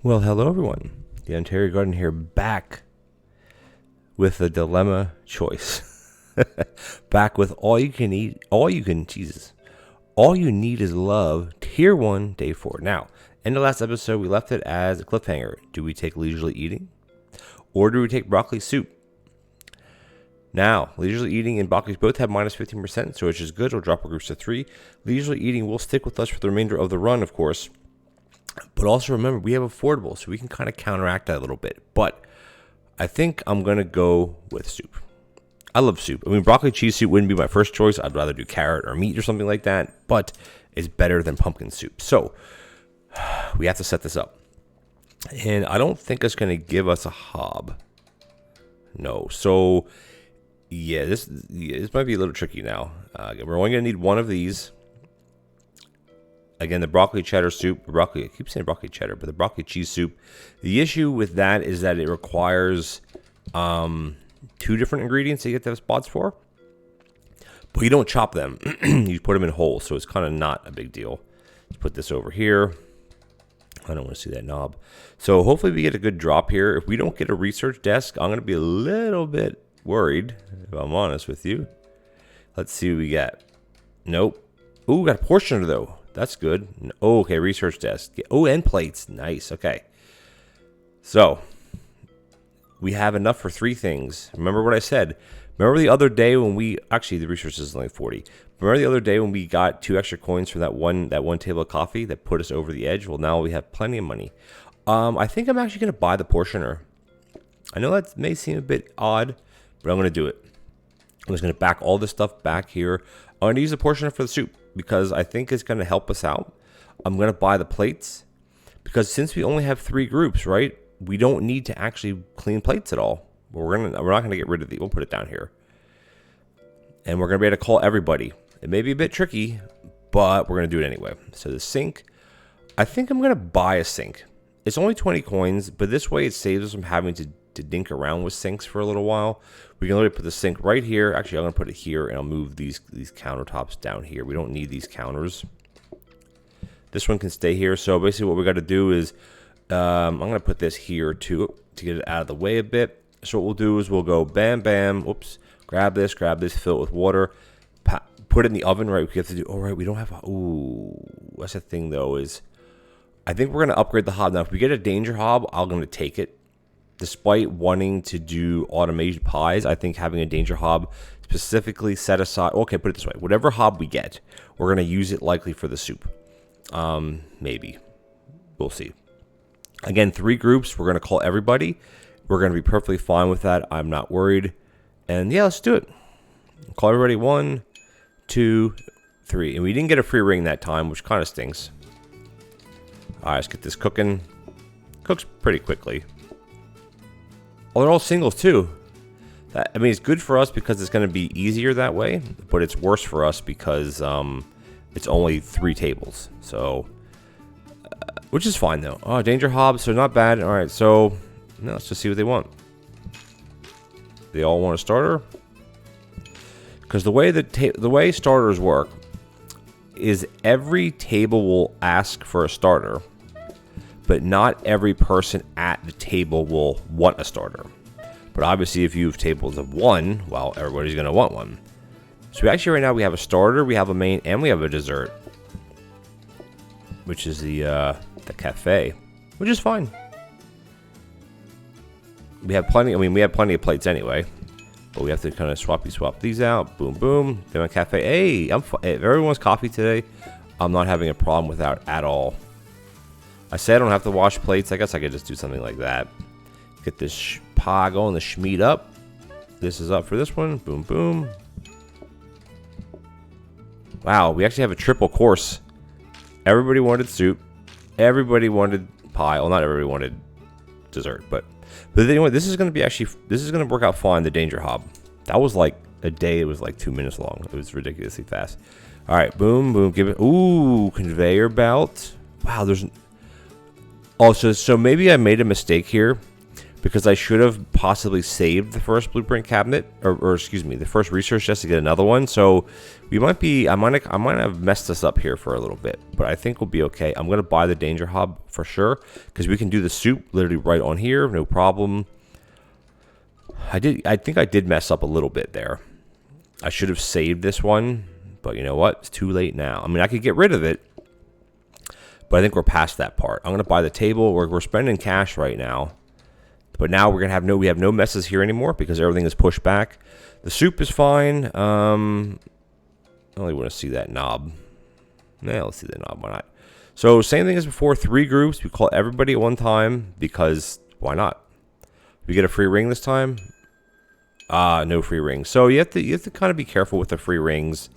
Well, hello everyone. The Ontario Gardener here, back with the dilemma choice. Back with all you need is love, Tier 1, Day 4. Now, in the last episode, we left it as a cliffhanger. Do we take leisurely eating? Or do we take broccoli soup? Now, leisurely eating and broccoli both have minus 15%, so which is good. We'll drop our groups to 3. Leisurely eating will stick with us for the remainder of the run, of course. But also remember, we have affordable, so we can kind of counteract that a little bit. But I think I'm going to go with soup. I love soup. I mean, broccoli cheese soup wouldn't be my first choice. I'd rather do carrot or meat or something like that. But it's better than pumpkin soup. So we have to set this up. And I don't think it's going to give us a hob. No. So, yeah, this might be a little tricky now. We're only going to need one of these. Again, the broccoli cheddar soup, I keep saying broccoli cheddar, but the broccoli cheese soup. The issue with that is that it requires 2 different ingredients that you have to have spots for. But you don't chop them. You put them in whole, so it's kind of not a big deal. Let's put this over here. I don't want to see that knob. So hopefully we get a good drop here. If we don't get a research desk, I'm going to be a little bit worried, if I'm honest with you. Let's see what we get. Nope. Ooh, got a portioner though. That's good. Oh, okay, research desk. Oh, and plates. Nice. Okay. So, we have enough for 3 things. Remember what I said. Remember the other day when we... Actually, the research is only 40. Remember the other day when we got 2 extra coins for that one table of coffee that put us over the edge? Well, now we have plenty of money. I think I'm actually going to buy the portioner. I know that may seem a bit odd, but I'm going to do it. I'm just going to back all this stuff back here. I'm going to use the portioner for the soup, because I think it's going to help us out. I'm going to buy the plates, because since we only have 3 groups, right, we don't need to actually clean plates at all. We're not going to get rid of We'll put it down here. And we're going to be able to call everybody. It may be a bit tricky, but we're going to do it anyway. So the sink, I think I'm going to buy a sink. It's only 20 coins, but this way it saves us from having to dink around with sinks for a little while. We can literally put the sink right here. Actually, I'm going to put it here, and I'll move these countertops down here. We don't need these counters. This one can stay here. So basically what we got to do is I'm going to put this here to get it out of the way a bit. So what we'll do is we'll go bam, bam. Whoops. Grab this, fill it with water. Put it in the oven, right? We have to do, all right, we don't have, that's the thing though, is I think we're going to upgrade the hob. Now, if we get a danger hob, I'm going to take it. Despite wanting to do automated pies, I think having a danger hob specifically set aside, okay, put it this way, whatever hob we get, we're going to use it likely for the soup. Maybe. We'll see. Again, 3 groups. We're going to call everybody. We're going to be perfectly fine with that. I'm not worried. And yeah, let's do it. Call everybody 1, 2, 3. And we didn't get a free ring that time, which kind of stinks. All right, let's get this cooking. Cooks pretty quickly. Oh, they're all singles too. I mean, it's good for us because it's going to be easier that way, but it's worse for us because it's only 3 tables. So, which is fine though. Oh, danger hob, so not bad. All right, so now let's just see what they want. They all want a starter, because the way starters work is every table will ask for a starter, but not every person at the table will want a starter. But obviously, if you have tables of 1, well, everybody's going to want one. So actually right now we have a starter, we have a main, and we have a dessert, which is the cafe, which is fine. We have plenty. I mean, we have plenty of plates anyway, but we have to kind of swap these out. Boom, boom. Then my cafe. Hey, if everyone's coffee today, I'm not having a problem with that at all. I say I don't have to wash plates. I guess I could just do something like that. Get this pie going, the schmeat up. This is up for this one. Boom, boom. Wow, we actually have a triple course. Everybody wanted soup. Everybody wanted pie. Well, not everybody wanted dessert, but anyway, this is going to work out fine. The danger hob. That was like a day. It was like 2 minutes long. It was ridiculously fast. All right, boom, boom. Give it. Ooh, conveyor belt. Wow, there's. Oh, so maybe I made a mistake here, because I should have possibly saved the first blueprint cabinet, or excuse me, the first research just to get another one. So we might be, I might have messed this up here for a little bit, but I think we'll be okay. I'm gonna buy the danger hob for sure because we can do the soup literally right on here, no problem. I think I did mess up a little bit there. I should have saved this one, but you know what? It's too late now. I mean, I could get rid of it, but I think we're past that part. I'm gonna buy the table. We're spending cash right now. But now we have no messes here anymore because everything is pushed back. The soup is fine. I only want to see that knob. Yeah, let's see that knob. Why not? So same thing as before. 3 groups. We call everybody at one time because why not? We get a free ring this time. No free rings. So you have to kind of be careful with the free rings.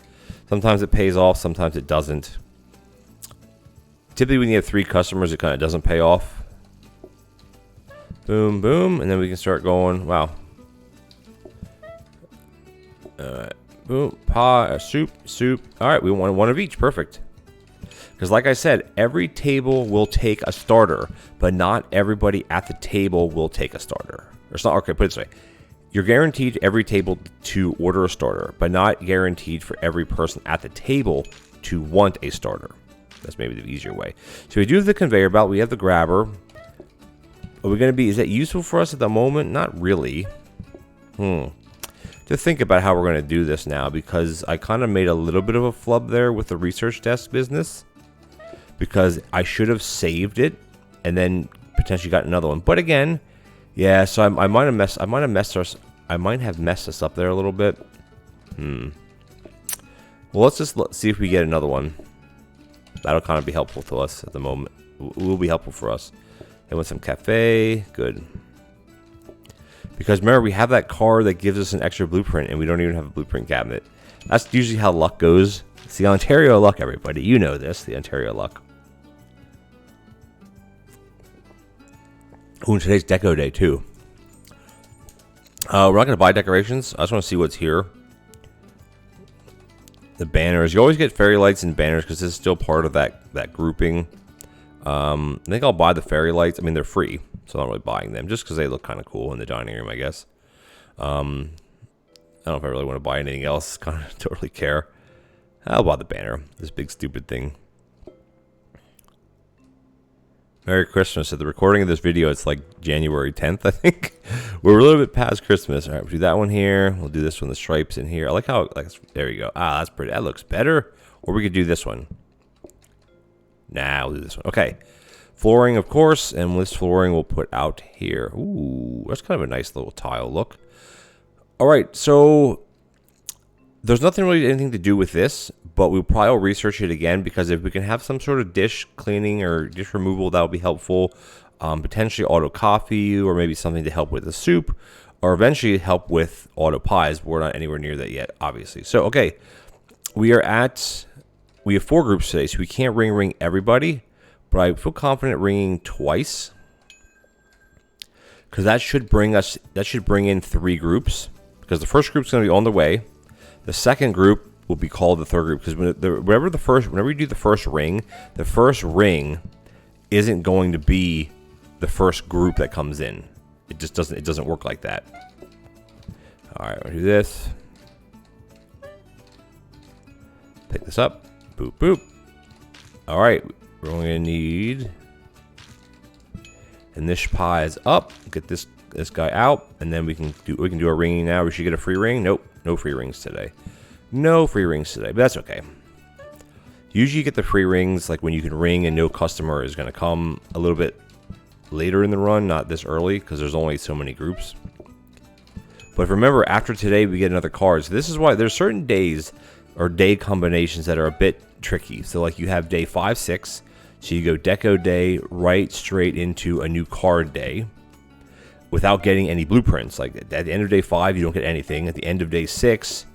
Sometimes it pays off. Sometimes it doesn't. Typically, when you have 3 customers, it kind of doesn't pay off. Boom, boom, and then we can start going. Wow. Boom, soup. All right, we want one of each. Perfect. Because like I said, every table will take a starter, but not everybody at the table will take a starter. Or it's not, okay, put it this way. You're guaranteed every table to order a starter, but not guaranteed for every person at the table to want a starter. That's maybe the easier way. So we do have the conveyor belt. We have the grabber. Are we going to be, is that useful for us at the moment? Not really. To think about how we're going to do this now, because I kind of made a little bit of a flub there with the research desk business, because I should have saved it and then potentially got another one. But again, yeah, so I might have messed us up there a little bit. Well, let's just see if we get another one. That'll kind of be helpful to us at the moment. It will be helpful for us. And with some cafe, good. Because remember, we have that card that gives us an extra blueprint, and we don't even have a blueprint cabinet. That's usually how luck goes. It's the Ontario luck, everybody. You know this, the Ontario luck. Ooh, today's Deco Day, too. We're not going to buy decorations. I just want to see what's here. The banners. You always get fairy lights and banners because this is still part of that grouping. I think I'll buy the fairy lights. I mean, they're free, so I'm not really buying them just because they look kind of cool in the dining room, I guess. I don't know if I really want to buy anything else. Kind of don't really care. I'll buy the banner. This big stupid thing. Merry Christmas. At the recording of this video, it's like January 10th, I think. We're a little bit past Christmas. All right, we'll do that one here. We'll do this one, the stripes in here. I like how, there you go. That's pretty. That looks better. Or we could do this one. Nah, we'll do this one. Okay. Flooring, of course, and this flooring we'll put out here. Ooh, that's kind of a nice little tile look. All right, so there's nothing really anything to do with this, but we'll probably research it again because if we can have some sort of dish cleaning or dish removal, that would be helpful. Potentially auto coffee or maybe something to help with the soup or eventually help with auto pies. We're not anywhere near that yet, obviously. So, okay, we have 4 groups today, so we can't ring everybody, but I feel confident ringing twice because that should bring in 3 groups because the first group's going to be on the way. The second group will be called the third group because whenever you do the first ring isn't going to be the first group that comes in. It just doesn't work like that. All right, I'll do this. Pick this up. Boop, boop. All right, we're only gonna need, and this pie is up. Get this guy out, and then we can do a ringing now. We should get a free ring. Nope, no free rings today. No free rings today, but that's okay. Usually you get the free rings like when you can ring and no customer is gonna come a little bit later in the run, not this early, because there's only so many groups. But remember, after today we get another card. So this is why there's certain days or day combinations that are a bit tricky. So like you have day 5, 6, so you go deco day right straight into a new card day without getting any blueprints. Like at the end of day 5, you don't get anything. At the end of day 6,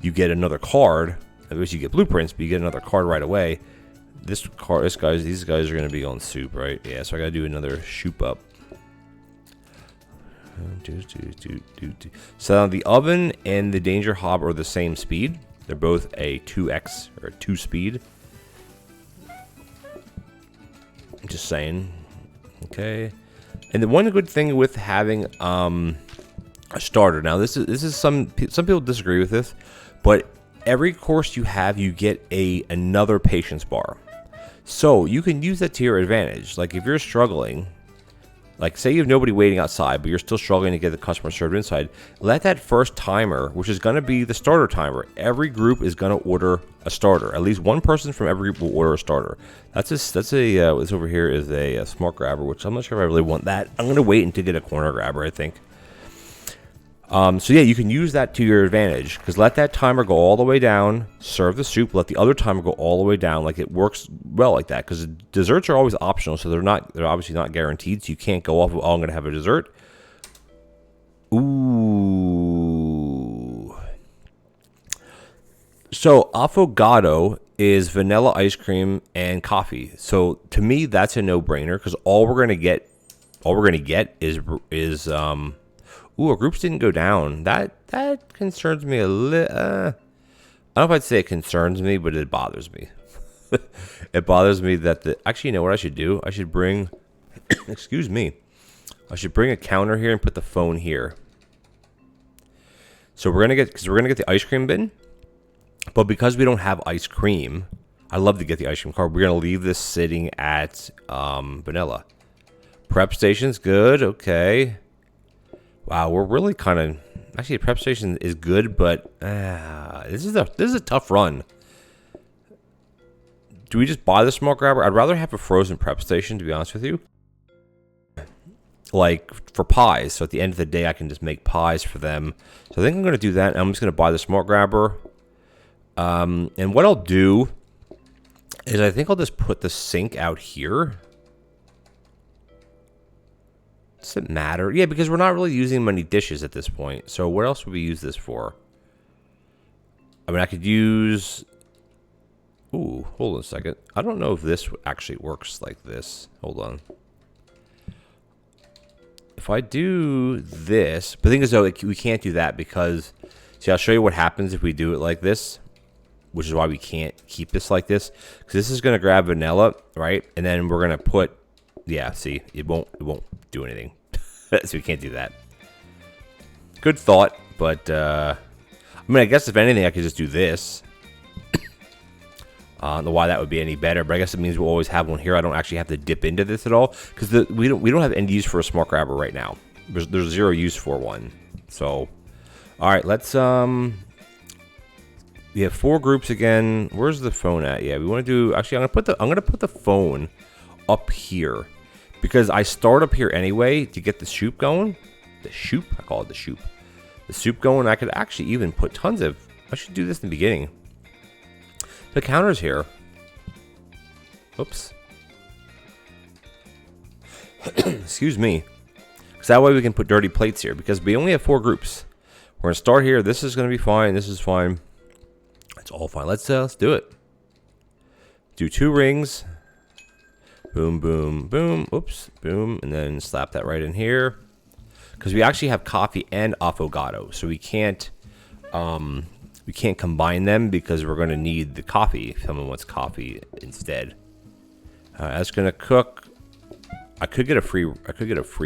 you get another card. At least you get blueprints, but you get another card right away. These guys are going to be on soup, right? Yeah, so I got to do another shoop up. So the oven and the danger hob are the same speed. They're both a 2x or 2 speed. I'm just saying. Okay. And the one good thing with having a starter, now this is some people disagree with this, but every course you have, you get another patience bar. So you can use that to your advantage. Like if you're struggling, like say you have nobody waiting outside, but you're still struggling to get the customer served inside, let that first timer, which is going to be the starter timer, every group is going to order a starter. At least one person from every group will order a starter. This over here is a smart grabber, which I'm not sure if I really want that. I'm going to wait until get a corner grabber, I think. So yeah, you can use that to your advantage, because let that timer go all the way down, serve the soup, let the other timer go all the way down. Like it works well like that, because desserts are always optional, so they're obviously not guaranteed. So you can't go off of, oh, I'm going to have a dessert. Ooh. So affogato is vanilla ice cream and coffee. So to me, that's a no-brainer, because all we're going to get is ooh, our groups didn't go down. That concerns me a little. I don't know if I'd say it concerns me, but it bothers me. It bothers me that actually, you know what I should do? I should bring, excuse me, I should bring a counter here and put the phone here. So we're gonna get the ice cream bin, but because we don't have ice cream, I love to get the ice cream cart. We're gonna leave this sitting at vanilla. Prep station's good. Okay. Wow, we're really kind of actually the prep station is good, but this is a tough run. Do we just buy the smart grabber? I'd rather have a frozen prep station, to be honest with you. Like for pies, so at the end of the day, I can just make pies for them. So I think I'm going to do that. I'm just going to buy the smart grabber. And what I'll do is I think I'll just put the sink out here. Does it matter? Yeah, because we're not really using many dishes at this point. So what else would we use this for? I mean, I could use... Ooh, hold on a second. I don't know if this actually works like this. Hold on. If I do this... But the thing is, though, we can't do that because... See, I'll show you what happens if we do it like this. Which is why we can't keep this like this. Because this is going to grab vanilla, right? And then we're going to put... Yeah, see, it won't do anything. So we can't do that. Good thought, but I mean, I guess if anything, I could just do this. I don't know why that would be any better, but I guess it means we'll always have one here. I don't actually have to dip into this at all because we don't have any use for a smart grabber right now. There's zero use for one. So, all right, let's we have 4 groups again. Where's the phone at? Yeah, we want to do. Actually, I'm gonna put the phone up here. Because I start up here anyway to get the soup going. The soup? I call it the soup. The soup going. I could actually even put tons of... I should do this in the beginning. The counter's here. Oops. Excuse me. Because that way we can put dirty plates here. Because we only have 4 groups. We're going to start here. This is going to be fine. This is fine. It's all fine. Let's do it. Do 2 rings. Boom, boom, boom. Oops, boom. And then slap that right in here. Because we actually have coffee and affogato. So we can't combine them because we're going to need the coffee if someone wants coffee instead. That's going to cook. I could get a free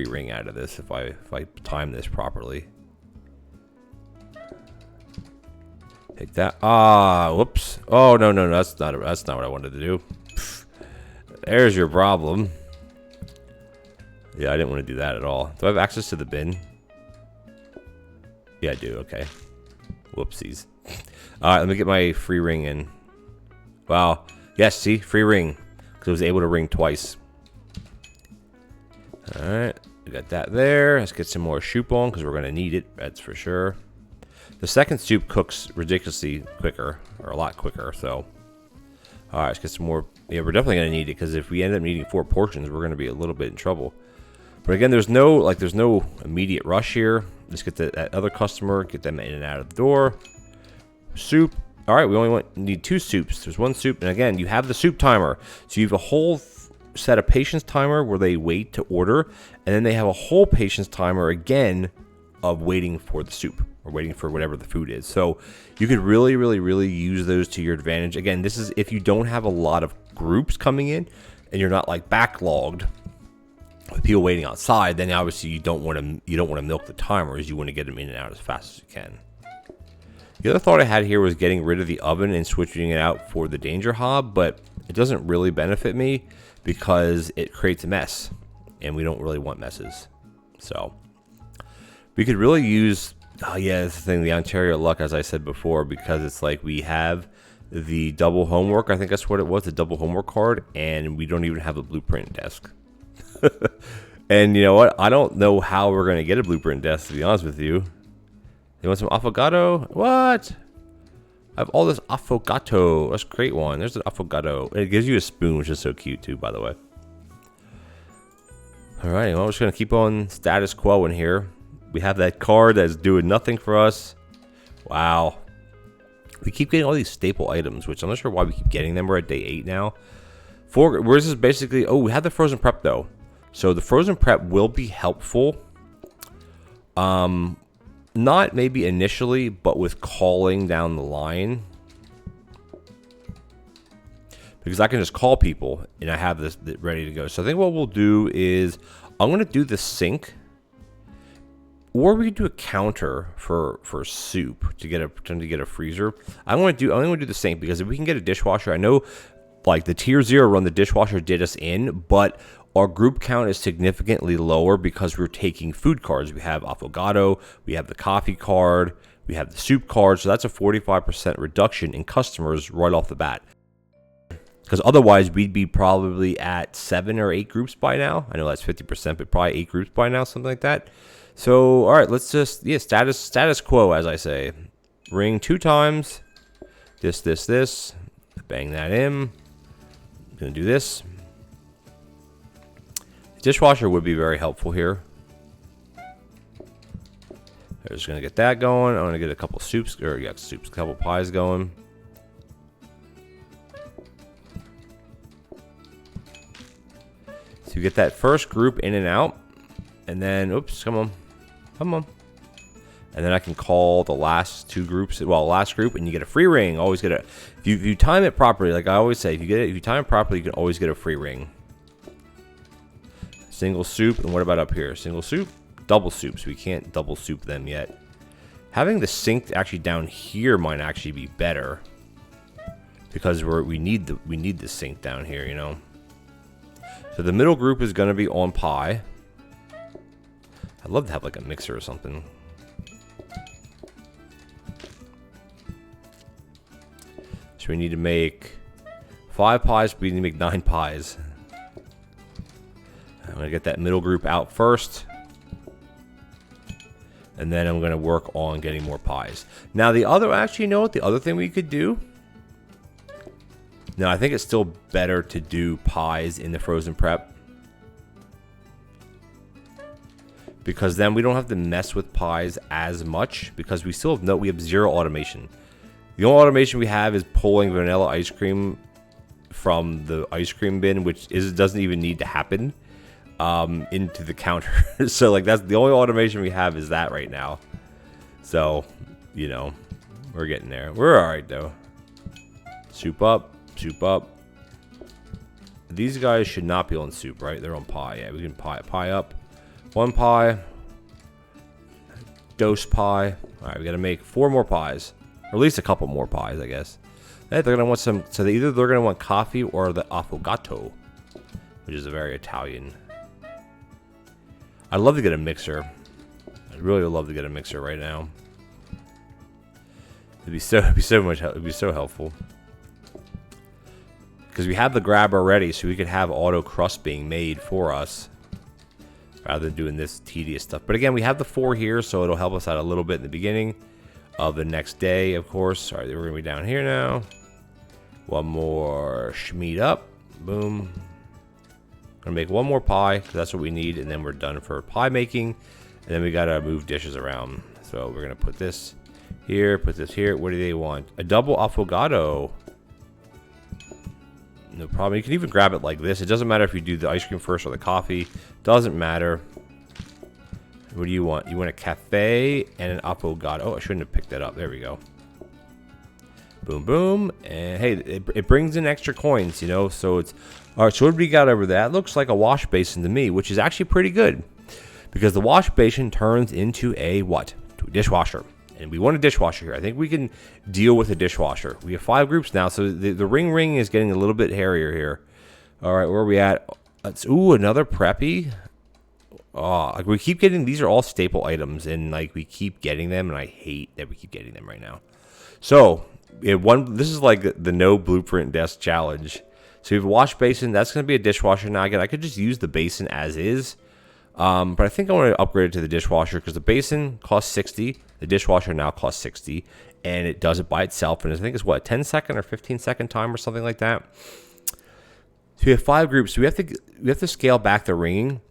ring out of this if I time this properly. Take that. Whoops. Oh, no. That's not what I wanted to do. There's your problem. Yeah, I didn't want to do that at all. Do I have access to the bin? Yeah, I do. Okay. Whoopsies. All right, let me get my free ring in. Wow. Yes, see? Free ring. Because I was able to ring twice. All right. We got that there. Let's get some more soup on because we're going to need it. That's for sure. The second soup cooks ridiculously quicker. Or a lot quicker, so... All right, let's get some more. Yeah, we're definitely going to need it because if we end up needing 4 portions, we're going to be a little bit in trouble. But again, there's no immediate rush here. Let's get that other customer, get them in and out of the door. Soup. All right, we only need 2 soups. There's 1 soup. And again, you have the soup timer. So you have a whole set of patience timer where they wait to order. And then they have a whole patience timer again of waiting for the soup. Or waiting for whatever the food is. So you could really, really, really use those to your advantage. Again, this is if you don't have a lot of groups coming in and you're not like backlogged with people waiting outside, then obviously you don't want to milk the timers. You want to get them in and out as fast as you can. The other thought I had here was getting rid of the oven and switching it out for the danger hob, but it doesn't really benefit me because it creates a mess, and we don't really want messes. So we could really use, oh yeah, that's the thing, the Ontario luck, as I said before, because it's like we have the double homework, I think that's what it was, the double homework card, and we don't even have a blueprint desk. And you know what? I don't know how we're going to get a blueprint desk, to be honest with you. You want some affogato? What? I have all this affogato. Let's create one. There's an affogato. It gives you a spoon, which is so cute too, by the way. Alright, well, we're just going to keep on status quo in here. We have that card that's doing nothing for us. Wow. We keep getting all these staple items, which I'm not sure why we keep getting them. We're at day 8 now. Where's this basically? Oh, we have the frozen prep though. So the frozen prep will be helpful. Not maybe initially, but with calling down the line. Because I can just call people and I have this ready to go. So I think what we'll do is I'm going to do the sink. Or we could do a counter for soup to get a freezer. I'm going to do the sink because if we can get a dishwasher, I know like the tier 0 run, the dishwasher did us in, but our group count is significantly lower because we're taking food cards. We have affogato, we have the coffee card, we have the soup card. So that's a 45% reduction in customers right off the bat. Because otherwise we'd be probably at 7 or 8 groups by now. I know that's 50%, but probably 8 groups by now, something like that. So, all right, let's just, yeah, status quo, as I say. Ring 2 times. This. Bang that in. I'm going to do this. Dishwasher would be very helpful here. I'm just going to get that going. I'm going to get a couple soups, a couple pies going. So you get that first group in and out. And then, oops, come on. And then I can call the last 2 groups, well, last group, and you get a free ring. Always get if you time it properly, like I always say, if you time it properly, you can always get a free ring. Single soup, and what about up here? Single soup, double soups. We can't double soup them yet. Having the sink actually down here might actually be better because we need the sink down here, you know. So the middle group is going to be on pie. I'd love to have like a mixer or something. So we need to make 5 pies. We need to make 9 pies. I'm going to get that middle group out first. And then I'm going to work on getting more pies. Now actually, you know what? The other thing we could do. No, I think it's still better to do pies in the frozen prep. Because then we don't have to mess with pies as much. Because we still have we have 0 automation. The only automation we have is pulling vanilla ice cream from the ice cream bin, which doesn't even need to happen. Into the counter. So like that's the only automation we have is that right now. So, you know, we're getting there. We're all right though. Soup up. These guys should not be on soup, right? They're on pie. Yeah, we can pie up. 1 pie. Dose pie. All right, we got to make 4 more pies, or at least a couple more pies, I guess. They're gonna want some. So they're gonna want coffee or the affogato, which is a very Italian. I'd love to get a mixer. I'd really love to get a mixer right now. It'd be so helpful. Because we have the grabber ready, so we could have auto crust being made for us, rather than doing this tedious stuff. But again, we have the 4 here, so it'll help us out a little bit in the beginning of the next day, of course. All right, we're gonna be down here now. 1 more schmeat up. Boom. Gonna make 1 more pie because that's what we need, and then we're done for pie making. And then we gotta move dishes around. So we're gonna put this here, put this here. What do they want? A double affogato. No problem. You can even grab it like this. It doesn't matter if you do the ice cream first or the coffee. Doesn't matter. What do you want? You want a cafe and an affogato. Oh, I shouldn't have picked that up. There we go. Boom, boom. And hey, it brings in extra coins, you know. So it's All right, so what do we got over there? That looks like a wash basin to me, which is actually pretty good. Because the wash basin turns into a what? To a dishwasher. And we want a dishwasher here. I think we can deal with a dishwasher. We have 5 groups now, so the ring is getting a little bit hairier here. All right, where are we at? Ooh, another preppy. Oh, like we keep getting, these are all staple items, and like we keep getting them, and I hate that we keep getting them right now. So, this is like the no blueprint desk challenge. So we have a wash basin. That's going to be a dishwasher. Now, again, I could just use the basin as is. But I think I want to upgrade it to the dishwasher because the basin costs 60. The dishwasher now costs 60. And it does it by itself. And I think it's what, 10-second or 15-second time or something like that. So we have 5 groups. So we have to scale back the ringing.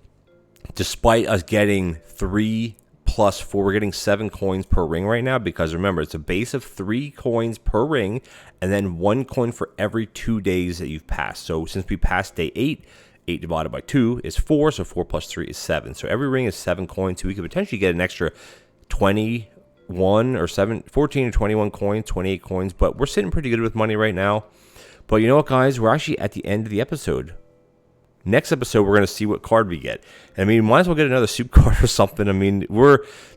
Despite us getting 3 plus 4, we're getting 7 coins per ring right now, because remember, it's a base of 3 coins per ring and then 1 coin for every 2 days that you've passed. So since we passed day 8, 8 divided by 2 is 4, so 4 plus 3 is 7. So every ring is 7 coins, so we could potentially get an extra 21 or 14 or 21 coins, 28 coins, but we're sitting pretty good with money right now. But you know what, guys? We're actually at the end of the episode. Next episode, we're going to see what card we get. I mean, might as well get another soup card or something. I mean,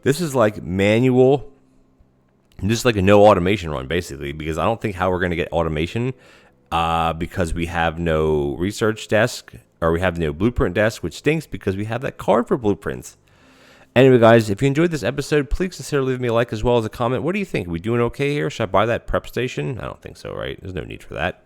this is like manual. This is like a no automation run, basically, because I don't think how we're going to get automation because we have no research desk, or we have no blueprint desk, which stinks because we have that card for blueprints. Anyway, guys, if you enjoyed this episode, please consider leaving me a like as well as a comment. What do you think? Are we doing okay here? Should I buy that prep station? I don't think so, right? There's no need for that.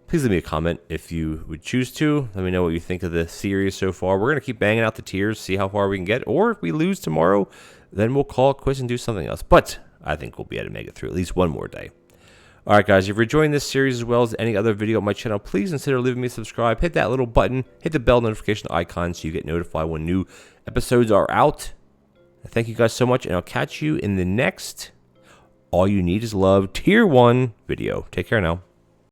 Please leave me a comment if you would choose to. Let me know what you think of the series so far. We're going to keep banging out the tiers, see how far we can get. Or if we lose tomorrow, then we'll call it quits and do something else. But I think we'll be able to make it through at least one more day. All right, guys, if you're enjoying this series as well as any other video on my channel, please consider leaving me a subscribe. Hit that little button. Hit the bell notification icon so you get notified when new episodes are out. Thank you guys so much, and I'll catch you in the next All You Need Is Love Tier 1 video. Take care now.